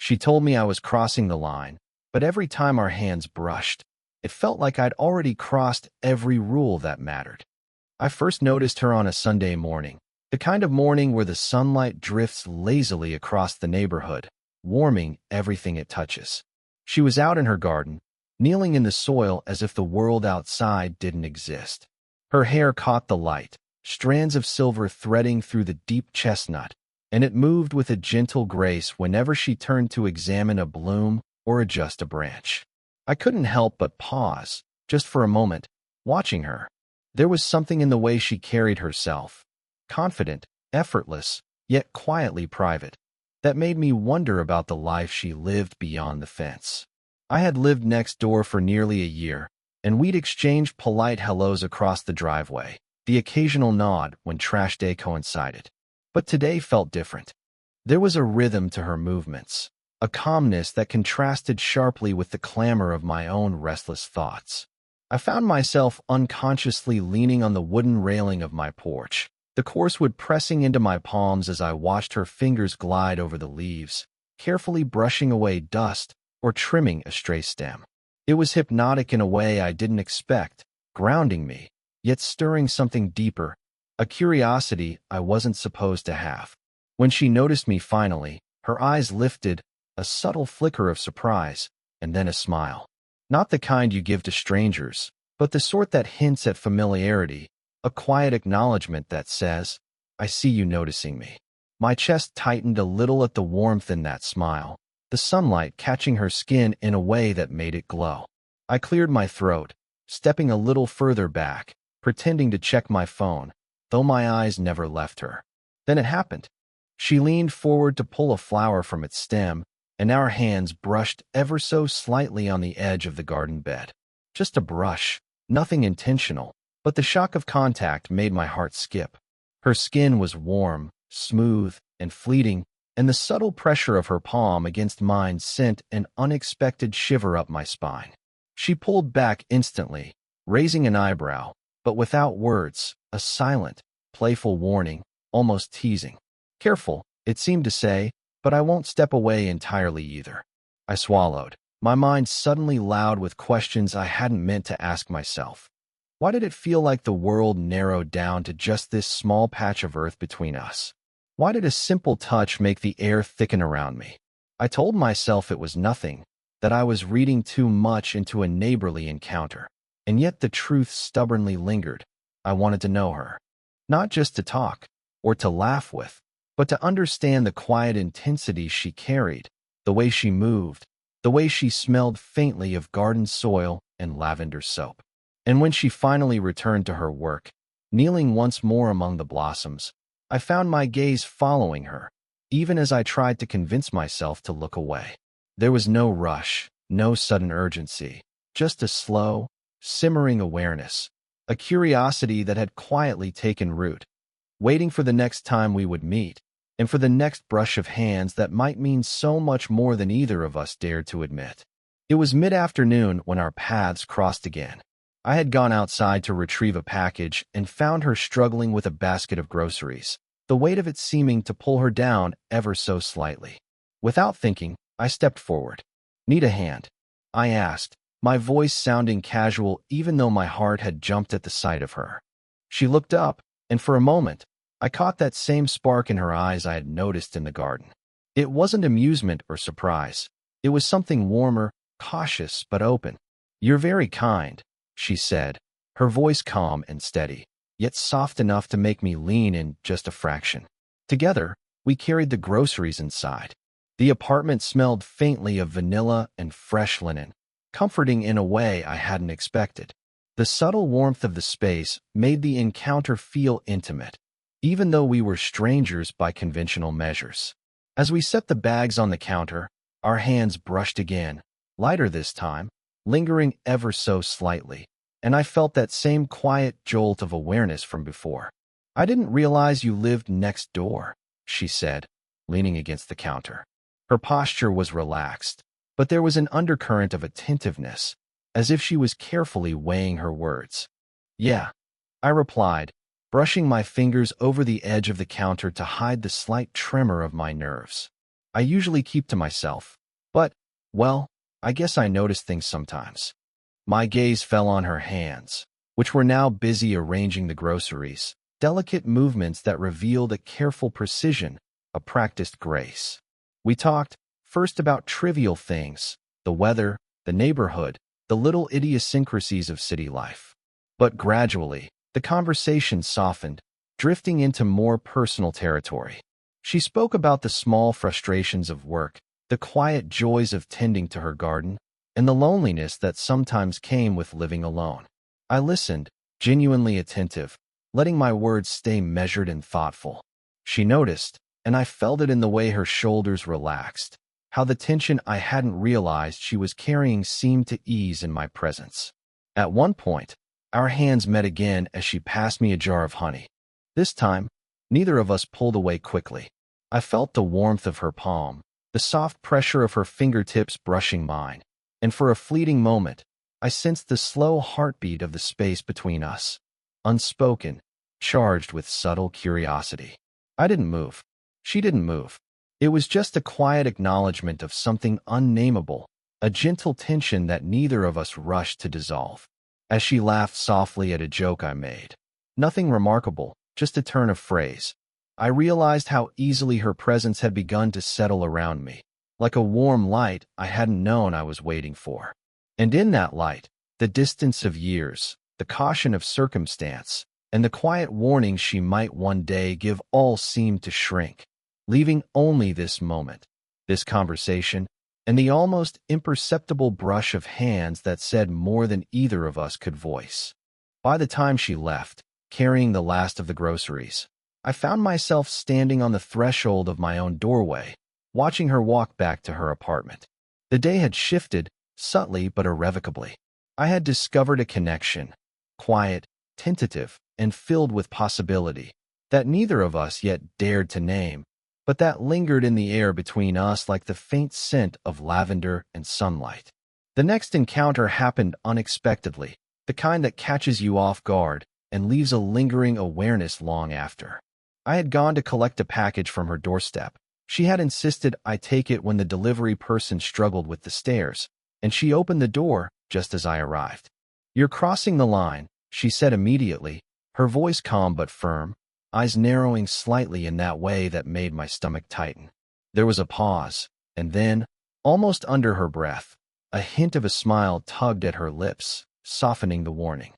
She told me I was crossing the line, but every time our hands brushed, it felt like I'd already crossed every rule that mattered. I first noticed her on a Sunday morning, the kind of morning where the sunlight drifts lazily across the neighborhood, warming everything it touches. She was out in her garden, kneeling in the soil as if the world outside didn't exist. Her hair caught the light, strands of silver threading through the deep chestnut, and it moved with a gentle grace whenever she turned to examine a bloom or adjust a branch. I couldn't help but pause, just for a moment, watching her. There was something in the way she carried herself, confident, effortless, yet quietly private, that made me wonder about the life she lived beyond the fence. I had lived next door for nearly a year, and we'd exchanged polite hellos across the driveway, the occasional nod when trash day coincided. But today felt different. There was a rhythm to her movements, a calmness that contrasted sharply with the clamor of my own restless thoughts. I found myself unconsciously leaning on the wooden railing of my porch, the coarse wood pressing into my palms as I watched her fingers glide over the leaves, carefully brushing away dust or trimming a stray stem. It was hypnotic in a way I didn't expect, grounding me, yet stirring something deeper, a curiosity I wasn't supposed to have. When she noticed me finally, her eyes lifted, a subtle flicker of surprise, and then a smile. Not the kind you give to strangers, but the sort that hints at familiarity, a quiet acknowledgement that says, "I see you noticing me." My chest tightened a little at the warmth in that smile, the sunlight catching her skin in a way that made it glow. I cleared my throat, stepping a little further back, pretending to check my phone, though my eyes never left her. Then it happened. She leaned forward to pull a flower from its stem, and our hands brushed ever so slightly on the edge of the garden bed. Just a brush, nothing intentional, but the shock of contact made my heart skip. Her skin was warm, smooth, and fleeting, and the subtle pressure of her palm against mine sent an unexpected shiver up my spine. She pulled back instantly, raising an eyebrow, but without words, a silent, playful warning, almost teasing. "Careful," it seemed to say, "but I won't step away entirely either." I swallowed, my mind suddenly loud with questions I hadn't meant to ask myself. Why did it feel like the world narrowed down to just this small patch of earth between us? Why did a simple touch make the air thicken around me? I told myself it was nothing, that I was reading too much into a neighborly encounter. And yet the truth stubbornly lingered. I wanted to know her. Not just to talk, or to laugh with, but to understand the quiet intensity she carried, the way she moved, the way she smelled faintly of garden soil and lavender soap. And when she finally returned to her work, kneeling once more among the blossoms, I found my gaze following her, even as I tried to convince myself to look away. There was no rush, no sudden urgency, just a slow, simmering awareness, a curiosity that had quietly taken root, waiting for the next time we would meet, and for the next brush of hands that might mean so much more than either of us dared to admit. It was mid-afternoon when our paths crossed again. I had gone outside to retrieve a package and found her struggling with a basket of groceries, the weight of it seeming to pull her down ever so slightly. Without thinking, I stepped forward. "Need a hand?" I asked, my voice sounding casual even though my heart had jumped at the sight of her. She looked up, and for a moment, I caught that same spark in her eyes I had noticed in the garden. It wasn't amusement or surprise. It was something warmer, cautious, but open. "You're very kind," she said, her voice calm and steady, yet soft enough to make me lean in just a fraction. Together, we carried the groceries inside. The apartment smelled faintly of vanilla and fresh linen, comforting in a way I hadn't expected. The subtle warmth of the space made the encounter feel intimate, even though we were strangers by conventional measures. As we set the bags on the counter, our hands brushed again, lighter this time, lingering ever so slightly, and I felt that same quiet jolt of awareness from before. "I didn't realize you lived next door," she said, leaning against the counter. Her posture was relaxed, but there was an undercurrent of attentiveness, as if she was carefully weighing her words. "Yeah," I replied, brushing my fingers over the edge of the counter to hide the slight tremor of my nerves. I usually keep to myself. But, well, I guess I notice things sometimes. My gaze fell on her hands, which were now busy arranging the groceries, delicate movements that revealed a careful precision, a practiced grace. We talked, first about trivial things, the weather, the neighborhood, the little idiosyncrasies of city life. But gradually, the conversation softened, drifting into more personal territory. She spoke about the small frustrations of work, the quiet joys of tending to her garden, and the loneliness that sometimes came with living alone. I listened, genuinely attentive, letting my words stay measured and thoughtful. She noticed, and I felt it in the way her shoulders relaxed, how the tension I hadn't realized she was carrying seemed to ease in my presence. At one point, our hands met again as she passed me a jar of honey. This time, neither of us pulled away quickly. I felt the warmth of her palm, the soft pressure of her fingertips brushing mine, and for a fleeting moment, I sensed the slow heartbeat of the space between us, unspoken, charged with subtle curiosity. I didn't move. She didn't move. It was just a quiet acknowledgement of something unnameable, a gentle tension that neither of us rushed to dissolve. As she laughed softly at a joke I made. Nothing remarkable, just a turn of phrase. I realized how easily her presence had begun to settle around me, like a warm light I hadn't known I was waiting for. And in that light, the distance of years, the caution of circumstance, and the quiet warning she might one day give all seemed to shrink, leaving only this moment, this conversation, and the almost imperceptible brush of hands that said more than either of us could voice. By the time she left, carrying the last of the groceries, I found myself standing on the threshold of my own doorway, watching her walk back to her apartment. The day had shifted, subtly but irrevocably. I had discovered a connection, quiet, tentative, and filled with possibility, that neither of us yet dared to name, but that lingered in the air between us like the faint scent of lavender and sunlight. The next encounter happened unexpectedly, the kind that catches you off guard and leaves a lingering awareness long after. I had gone to collect a package from her doorstep. She had insisted I take it when the delivery person struggled with the stairs, and she opened the door just as I arrived. "You're crossing the line," she said immediately, her voice calm but firm, eyes narrowing slightly in that way that made my stomach tighten. There was a pause, and then, almost under her breath, a hint of a smile tugged at her lips, softening the warning.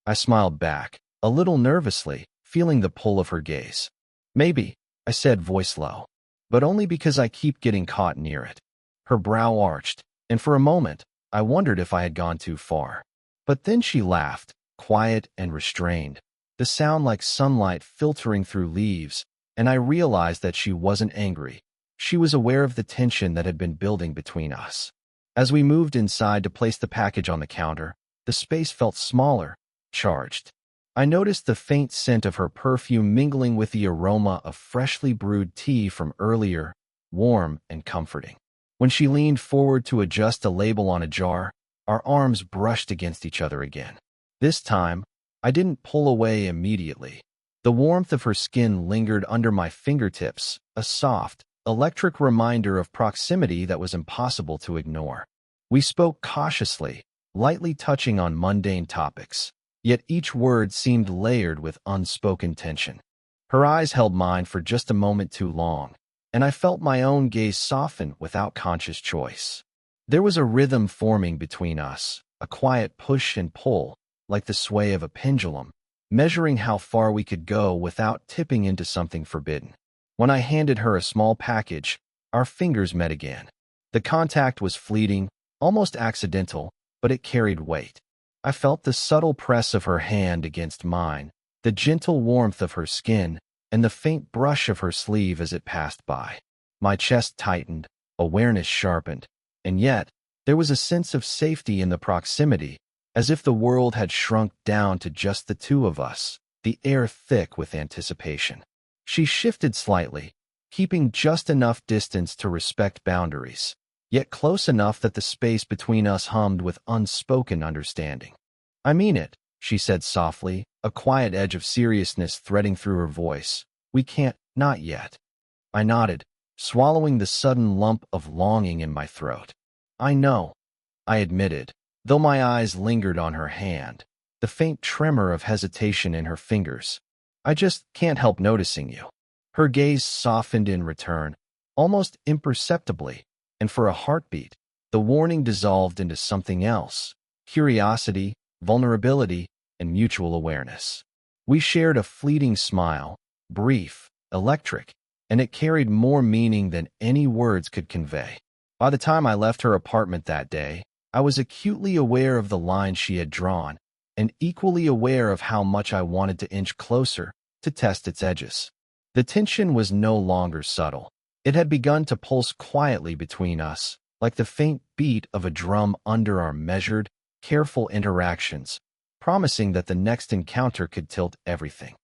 I smiled back, a little nervously, feeling the pull of her gaze. "Maybe," I said, voice low, "but only because I keep getting caught near it." Her brow arched, and for a moment, I wondered if I had gone too far. But then she laughed, quiet and restrained, the sound like sunlight filtering through leaves, and I realized that she wasn't angry. She was aware of the tension that had been building between us. As we moved inside to place the package on the counter, the space felt smaller, charged. I noticed the faint scent of her perfume mingling with the aroma of freshly brewed tea from earlier, warm and comforting. When she leaned forward to adjust a label on a jar, our arms brushed against each other again. This time, I didn't pull away immediately. The warmth of her skin lingered under my fingertips, a soft, electric reminder of proximity that was impossible to ignore. We spoke cautiously, lightly touching on mundane topics, yet each word seemed layered with unspoken tension. Her eyes held mine for just a moment too long, and I felt my own gaze soften without conscious choice. There was a rhythm forming between us, a quiet push and pull, like the sway of a pendulum, measuring how far we could go without tipping into something forbidden. When I handed her a small package, our fingers met again. The contact was fleeting, almost accidental, but it carried weight. I felt the subtle press of her hand against mine, the gentle warmth of her skin, and the faint brush of her sleeve as it passed by. My chest tightened, awareness sharpened, and yet there was a sense of safety in the proximity, as if the world had shrunk down to just the two of us, the air thick with anticipation. She shifted slightly, keeping just enough distance to respect boundaries, yet close enough that the space between us hummed with unspoken understanding. "I mean it," she said softly, a quiet edge of seriousness threading through her voice. "We can't, not yet." I nodded, swallowing the sudden lump of longing in my throat. "I know," I admitted, though my eyes lingered on her hand, the faint tremor of hesitation in her fingers. "I just can't help noticing you." Her gaze softened in return, almost imperceptibly, and for a heartbeat, the warning dissolved into something else: curiosity, vulnerability, and mutual awareness. We shared a fleeting smile, brief, electric, and it carried more meaning than any words could convey. By the time I left her apartment that day, I was acutely aware of the line she had drawn, and equally aware of how much I wanted to inch closer to test its edges. The tension was no longer subtle. It had begun to pulse quietly between us, like the faint beat of a drum under our measured, careful interactions, promising that the next encounter could tilt everything.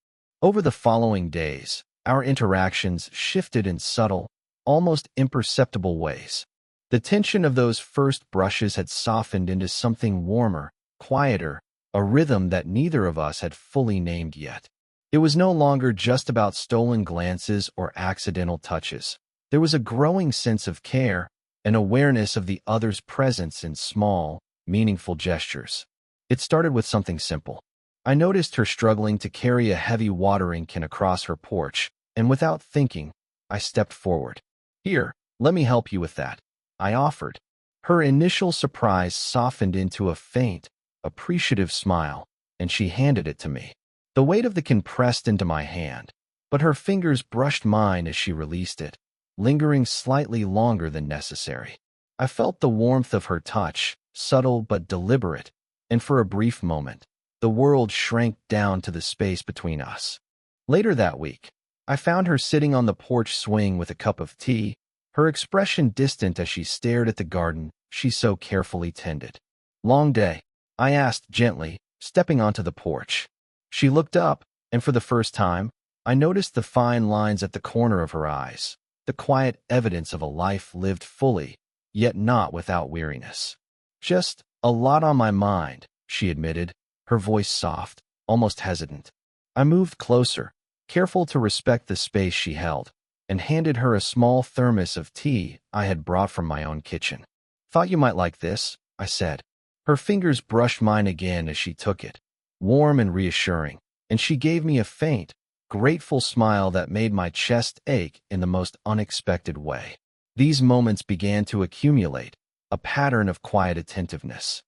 Over the following days, our interactions shifted in subtle, almost imperceptible ways. The tension of those first brushes had softened into something warmer, quieter, a rhythm that neither of us had fully named yet. It was no longer just about stolen glances or accidental touches. There was a growing sense of care, an awareness of the other's presence in small, meaningful gestures. It started with something simple. I noticed her struggling to carry a heavy watering can across her porch, and without thinking, I stepped forward. "Here, let me help you with that," I offered. Her initial surprise softened into a faint, appreciative smile, and she handed it to me. The weight of the can pressed into my hand, but her fingers brushed mine as she released it, lingering slightly longer than necessary. I felt the warmth of her touch, subtle but deliberate, and for a brief moment, the world shrank down to the space between us. Later that week, I found her sitting on the porch swing with a cup of tea, her expression distant as she stared at the garden she so carefully tended. "Long day?" I asked gently, stepping onto the porch. She looked up, and for the first time, I noticed the fine lines at the corner of her eyes, the quiet evidence of a life lived fully, yet not without weariness. "Just a lot on my mind," she admitted, her voice soft, almost hesitant. I moved closer, careful to respect the space she held, and handed her a small thermos of tea I had brought from my own kitchen. "Thought you might like this," I said. Her fingers brushed mine again as she took it, warm and reassuring, and she gave me a faint, grateful smile that made my chest ache in the most unexpected way. These moments began to accumulate, a pattern of quiet attentiveness.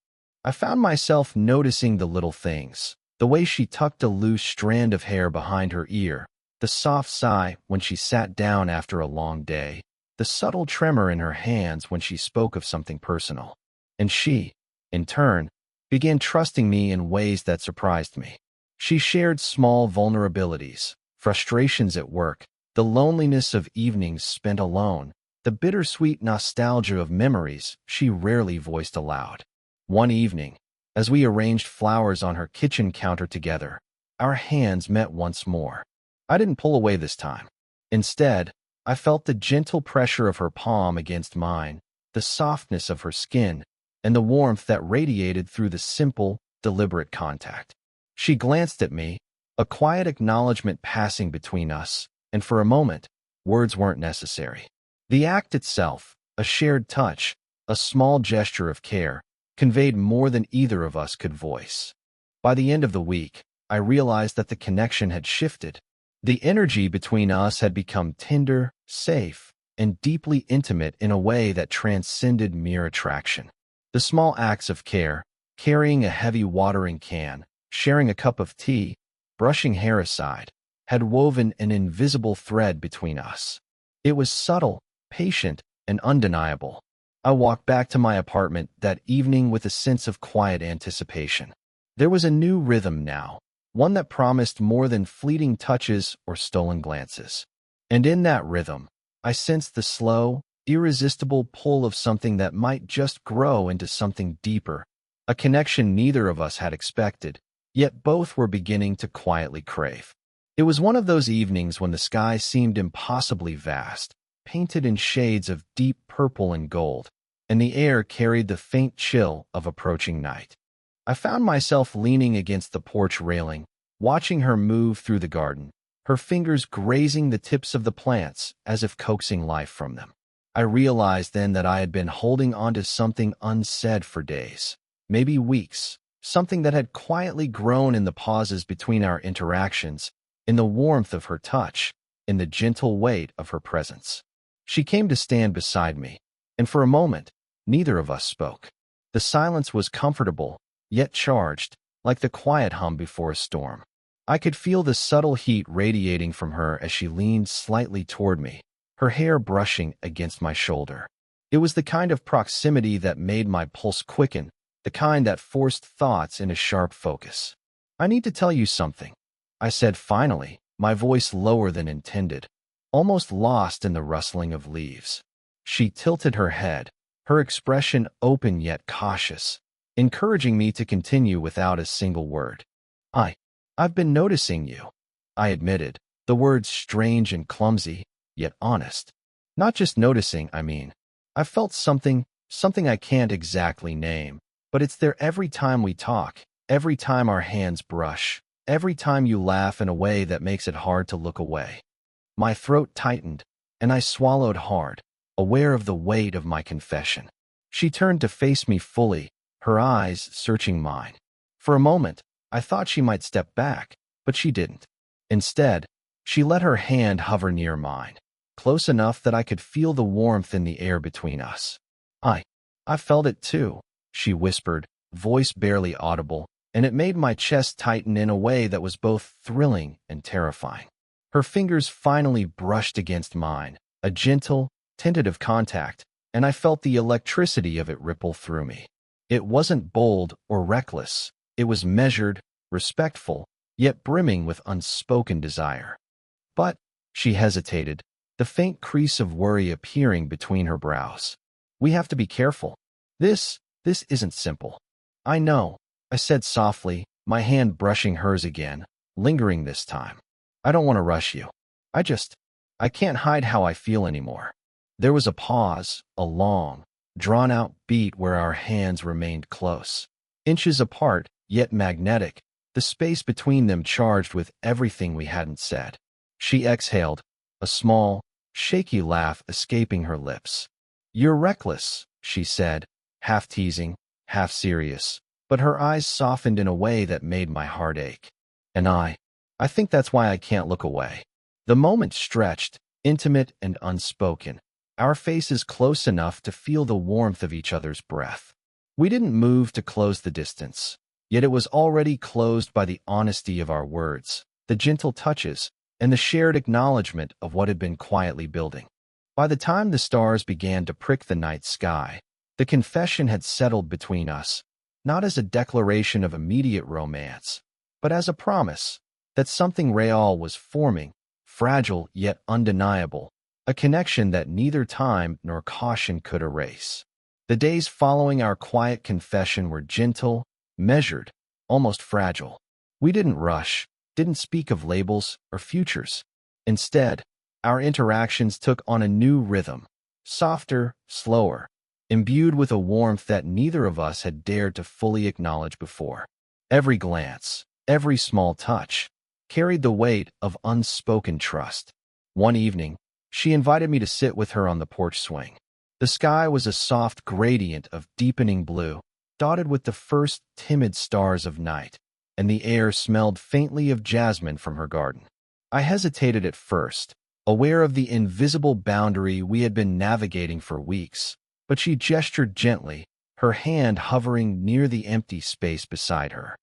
I found myself noticing the little things, the way she tucked a loose strand of hair behind her ear, the soft sigh when she sat down after a long day, the subtle tremor in her hands when she spoke of something personal. And she, in turn, began trusting me in ways that surprised me. She shared small vulnerabilities, frustrations at work, the loneliness of evenings spent alone, the bittersweet nostalgia of memories she rarely voiced aloud. One evening, as we arranged flowers on her kitchen counter together, our hands met once more. I didn't pull away this time. Instead, I felt the gentle pressure of her palm against mine, the softness of her skin, and the warmth that radiated through the simple, deliberate contact. She glanced at me, a quiet acknowledgement passing between us, and for a moment, words weren't necessary. The act itself, a shared touch, a small gesture of care, conveyed more than either of us could voice. By the end of the week, I realized that the connection had shifted. The energy between us had become tender, safe, and deeply intimate in a way that transcended mere attraction. The small acts of care, carrying a heavy watering can, sharing a cup of tea, brushing hair aside, had woven an invisible thread between us. It was subtle, patient, and undeniable. I walked back to my apartment that evening with a sense of quiet anticipation. There was a new rhythm now, one that promised more than fleeting touches or stolen glances. And in that rhythm, I sensed the slow, irresistible pull of something that might just grow into something deeper, a connection neither of us had expected, yet both were beginning to quietly crave. It was one of those evenings when the sky seemed impossibly vast, painted in shades of deep purple and gold, and the air carried the faint chill of approaching night. I found myself leaning against the porch railing, watching her move through the garden, her fingers grazing the tips of the plants as if coaxing life from them. I realized then that I had been holding on to something unsaid for days, maybe weeks, something that had quietly grown in the pauses between our interactions, in the warmth of her touch, in the gentle weight of her presence. She came to stand beside me, and for a moment, neither of us spoke. The silence was comfortable, yet charged, like the quiet hum before a storm. I could feel the subtle heat radiating from her as she leaned slightly toward me, her hair brushing against my shoulder. It was the kind of proximity that made my pulse quicken, the kind that forced thoughts into sharp focus. "I need to tell you something," I said finally, my voice lower than intended, almost lost in the rustling of leaves. She tilted her head, her expression open yet cautious, encouraging me to continue without a single word. I've been noticing you," I admitted, the words strange and clumsy, yet honest. "Not just noticing, I mean. I've felt something I can't exactly name, but it's there every time we talk, every time our hands brush, every time you laugh in a way that makes it hard to look away." My throat tightened, and I swallowed hard, aware of the weight of my confession. She turned to face me fully, her eyes searching mine. For a moment, I thought she might step back, but she didn't. Instead, she let her hand hover near mine, close enough that I could feel the warmth in the air between us. I felt it too," she whispered, voice barely audible, and it made my chest tighten in a way that was both thrilling and terrifying. Her fingers finally brushed against mine, a gentle, tentative contact, and I felt the electricity of it ripple through me. It wasn't bold or reckless. It was measured, respectful, yet brimming with unspoken desire. "But," she hesitated, the faint crease of worry appearing between her brows, "we have to be careful. This isn't simple." "I know," I said softly, my hand brushing hers again, lingering this time. "I don't want to rush you. I can't hide how I feel anymore." There was a pause, a long, drawn-out beat where our hands remained close, inches apart, yet magnetic, the space between them charged with everything we hadn't said. She exhaled, a small, shaky laugh escaping her lips. "You're reckless," she said, half teasing, half serious, but her eyes softened in a way that made my heart ache. "And I think that's why I can't look away." The moment stretched, intimate and unspoken, our faces close enough to feel the warmth of each other's breath. We didn't move to close the distance, yet it was already closed by the honesty of our words, the gentle touches, and the shared acknowledgement of what had been quietly building. By the time the stars began to prick the night sky, the confession had settled between us, not as a declaration of immediate romance, but as a promise that something real was forming, fragile yet undeniable, a connection that neither time nor caution could erase. The days following our quiet confession were gentle, measured, almost fragile. We didn't rush, didn't speak of labels or futures. Instead, our interactions took on a new rhythm, softer, slower, imbued with a warmth that neither of us had dared to fully acknowledge before. Every glance, every small touch, carried the weight of unspoken trust. One evening, she invited me to sit with her on the porch swing. The sky was a soft gradient of deepening blue, dotted with the first timid stars of night, and the air smelled faintly of jasmine from her garden. I hesitated at first, aware of the invisible boundary we had been navigating for weeks, but she gestured gently, her hand hovering near the empty space beside her.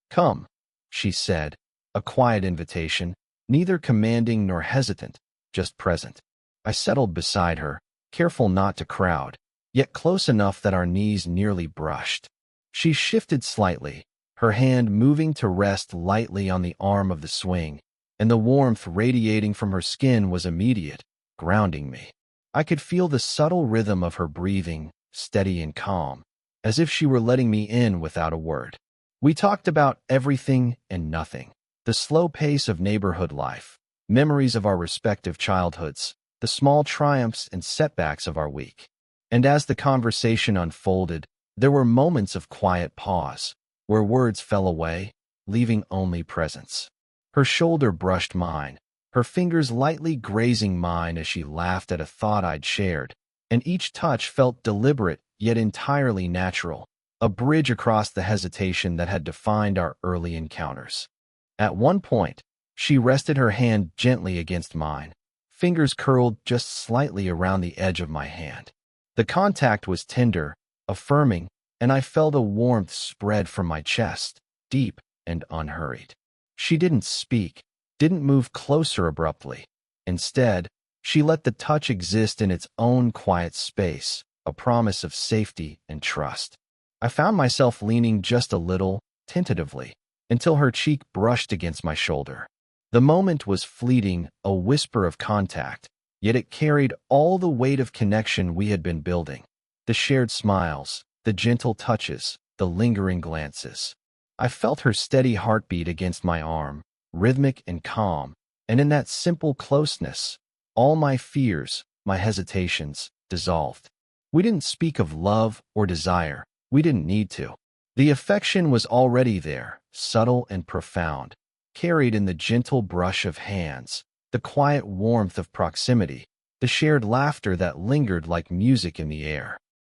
"Come," she said, a quiet invitation, neither commanding nor hesitant, just present. I settled beside her, careful not to crowd, yet close enough that our knees nearly brushed. She shifted slightly, her hand moving to rest lightly on the arm of the swing, and the warmth radiating from her skin was immediate, grounding me. I could feel the subtle rhythm of her breathing, steady and calm, as if she were letting me in without a word. We talked about everything and nothing, the slow pace of neighborhood life, memories of our respective childhoods, the small triumphs and setbacks of our week. And as the conversation unfolded, there were moments of quiet pause, where words fell away, leaving only presence. Her shoulder brushed mine, her fingers lightly grazing mine as she laughed at a thought I'd shared, and each touch felt deliberate yet entirely natural, a bridge across the hesitation that had defined our early encounters. At one point, she rested her hand gently against mine, fingers curled just slightly around the edge of my hand. The contact was tender, affirming, and I felt a warmth spread from my chest, deep and unhurried. She didn't speak, didn't move closer abruptly. Instead, she let the touch exist in its own quiet space, a promise of safety and trust. I found myself leaning just a little, tentatively, until her cheek brushed against my shoulder. The moment was fleeting, a whisper of contact, yet it carried all the weight of connection we had been building. The shared smiles, the gentle touches, the lingering glances. I felt her steady heartbeat against my arm, rhythmic and calm, and in that simple closeness, all my fears, my hesitations, dissolved. We didn't speak of love or desire. We didn't need to. The affection was already there, subtle and profound, carried in the gentle brush of hands, the quiet warmth of proximity, the shared laughter that lingered like music in the air.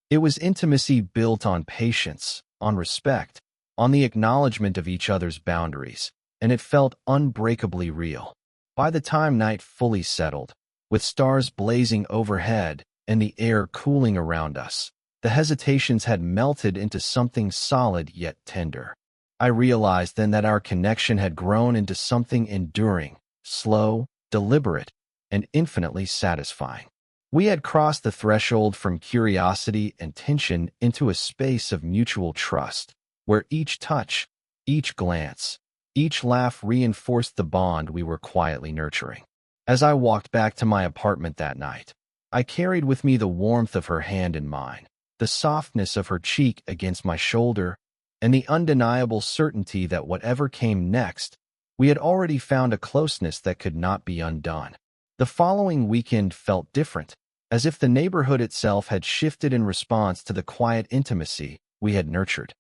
It was intimacy built on patience, on respect, on the acknowledgement of each other's boundaries, and it felt unbreakably real. By the time night fully settled, with stars blazing overhead and the air cooling around us, the hesitations had melted into something solid yet tender. I realized then that our connection had grown into something enduring, slow, deliberate, and infinitely satisfying. We had crossed the threshold from curiosity and tension into a space of mutual trust, where each touch, each glance, each laugh reinforced the bond we were quietly nurturing. As I walked back to my apartment that night, I carried with me the warmth of her hand in mine, the softness of her cheek against my shoulder, and the undeniable certainty that whatever came next, we had already found a closeness that could not be undone. The following weekend felt different, as if the neighborhood itself had shifted in response to the quiet intimacy we had nurtured.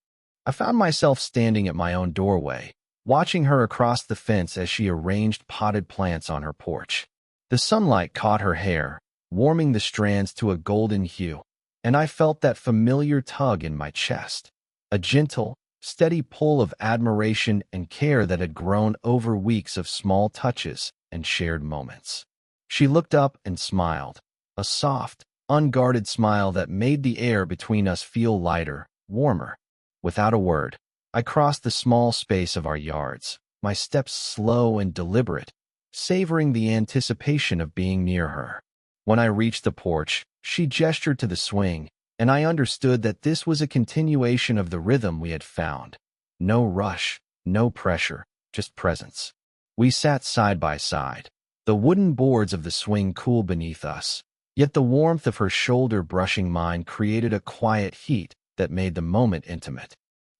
I found myself standing at my own doorway, watching her across the fence as she arranged potted plants on her porch. The sunlight caught her hair, warming the strands to a golden hue, and I felt that familiar tug in my chest, a gentle, steady pull of admiration and care that had grown over weeks of small touches and shared moments. She looked up and smiled, a soft, unguarded smile that made the air between us feel lighter, warmer. Without a word, I crossed the small space of our yards, my steps slow and deliberate, savoring the anticipation of being near her. When I reached the porch, she gestured to the swing, and I understood that this was a continuation of the rhythm we had found. No rush, no pressure, just presence. We sat side by side, the wooden boards of the swing cool beneath us, yet the warmth of her shoulder brushing mine created a quiet heat that made the moment intimate.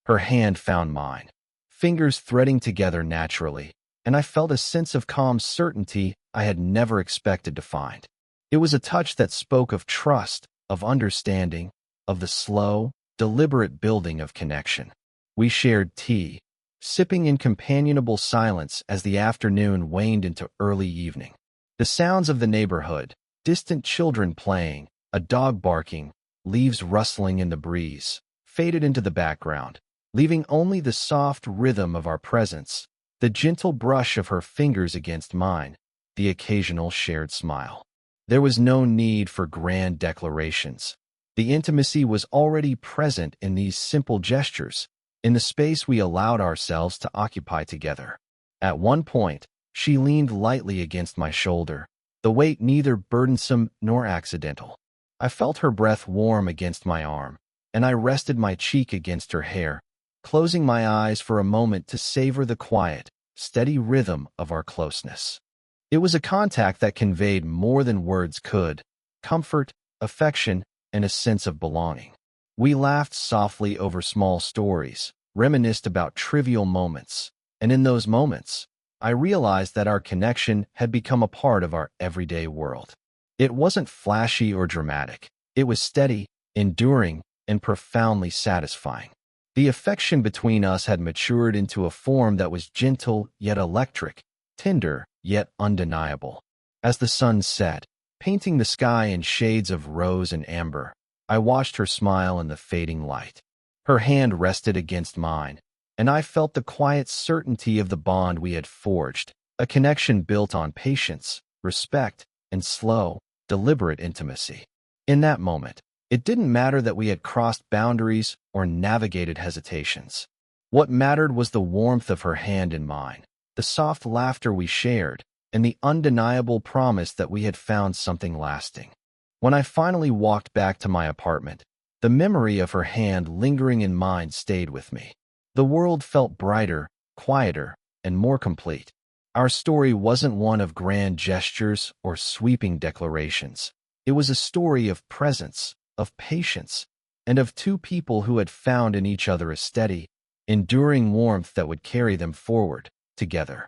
Her hand found mine, fingers threading together naturally, and I felt a sense of calm certainty I had never expected to find. It was a touch that spoke of trust, of understanding, of the slow, deliberate building of connection. We shared tea, sipping in companionable silence as the afternoon waned into early evening. The sounds of the neighborhood, distant children playing, a dog barking, leaves rustling in the breeze, faded into the background, leaving only the soft rhythm of our presence, the gentle brush of her fingers against mine, the occasional shared smile. There was no need for grand declarations. The intimacy was already present in these simple gestures, in the space we allowed ourselves to occupy together. At one point, she leaned lightly against my shoulder, the weight neither burdensome nor accidental. I felt her breath warm against my arm, and I rested my cheek against her hair, closing my eyes for a moment to savor the quiet, steady rhythm of our closeness. It was a contact that conveyed more than words could: comfort, affection, and a sense of belonging. We laughed softly over small stories, reminisced about trivial moments, and in those moments, I realized that our connection had become a part of our everyday world. It wasn't flashy or dramatic. It was steady, enduring, and profoundly satisfying. The affection between us had matured into a form that was gentle yet electric, tender yet undeniable. As the sun set, painting the sky in shades of rose and amber, I watched her smile in the fading light. Her hand rested against mine, and I felt the quiet certainty of the bond we had forged, a connection built on patience, respect, and slow, deliberate intimacy. In that moment, it didn't matter that we had crossed boundaries or navigated hesitations. What mattered was the warmth of her hand in mine, the soft laughter we shared, and the undeniable promise that we had found something lasting. When I finally walked back to my apartment, the memory of her hand lingering in mine stayed with me. The world felt brighter, quieter, and more complete. Our story wasn't one of grand gestures or sweeping declarations. It was a story of presence, of patience, and of two people who had found in each other a steady, enduring warmth that would carry them forward, together.